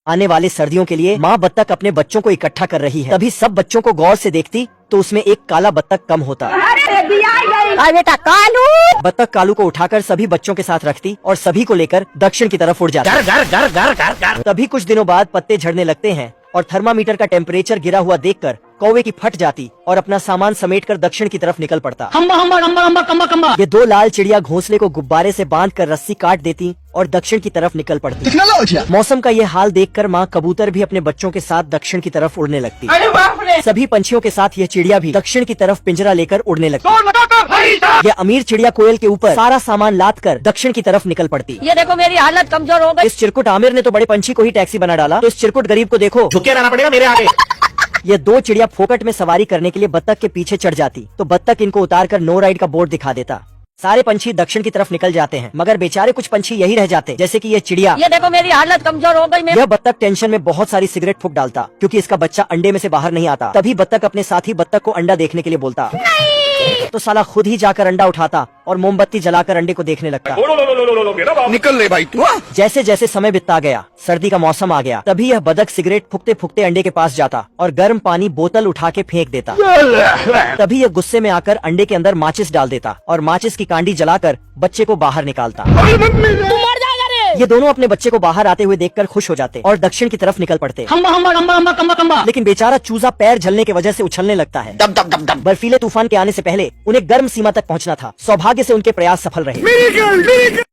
आने वाले सर्दियों के लिए माँ बत्तख अपने बच्चों को इकट्ठा कर रही है। तभी सब बच्चों को गौर से देखती तो उसमें एक काला बत्तख कम होता। बेटा कालू। बत्तख कालू को उठाकर सभी बच्चों के साथ रखती और सभी को लेकर दक्षिण की तरफ उड़ जाती। तभी कुछ दिनों बाद पत्ते झड़ने लगते हैं और थर्मामीटर का टेम्परेचर गिरा हुआ देखकर कौवे की फट जाती और अपना सामान समेटकर दक्षिण की तरफ निकल पड़ता। ये दो लाल चिड़िया घोंसले को गुब्बारे से बांधकर रस्सी काट देती और दक्षिण की तरफ निकल पड़ती। मौसम का ये हाल देखकर माँ कबूतर भी अपने बच्चों के साथ दक्षिण की तरफ उड़ने लगती। सभी पंछियों के साथ ये चिड़िया भी दक्षिण की तरफ पिंजरा लेकर उड़ने लगती। ये अमीर चिड़िया कोयल के ऊपर सारा सामान लाद कर दक्षिण की तरफ निकल पड़ती। ये देखो मेरी हालत कमजोर हो गई। इस चिरकुट आमिर ने तो बड़े पंछी को ही टैक्सी बना डाला, तो इस चिरकुट गरीब को देखो झुके रहना पड़ेगा मेरे आगे। ये दो चिड़िया फोकट में सवारी करने के लिए बत्तख के पीछे चढ़ जाती तो बत्तख इनको उतारकर नो राइड का बोर्ड दिखा देता। सारे पंछी दक्षिण की तरफ निकल जाते हैं मगर बेचारे कुछ पंछी यही रह जाते, जैसे कि ये चिड़िया। ये देखो मेरी हालत कमजोर हो गई। यह बत्तख टेंशन में बहुत सारी सिगरेट फूंक डालता क्योंकि इसका बच्चा अंडे में से बाहर नहीं आता। तभी बत्तख अपने साथी बत्तख को अंडा देखने के लिए बोलता तो साला खुद ही जाकर अंडा उठाता और मोमबत्ती जलाकर अंडे को देखने लगता। निकल ले भाई तू। जैसे जैसे समय बीतता गया, सर्दी का मौसम आ गया। तभी यह बदक सिगरेट फूकते फूकते अंडे के पास जाता और गर्म पानी बोतल उठा के फेंक देता। तभी यह गुस्से में आकर अंडे के अंदर माचिस डाल देता और माचिस की कांडी जलाकर बच्चे को बाहर निकालता। ये दोनों अपने बच्चे को बाहर आते हुए देखकर खुश हो जाते और दक्षिण की तरफ निकल पड़ते। लेकिन बेचारा चूजा पैर जलने की वजह से उछलने लगता है। बर्फीले तूफान के आने से पहले उन्हें गर्म सीमा तक पहुंचना था। सौभाग्य से उनके प्रयास सफल रहे।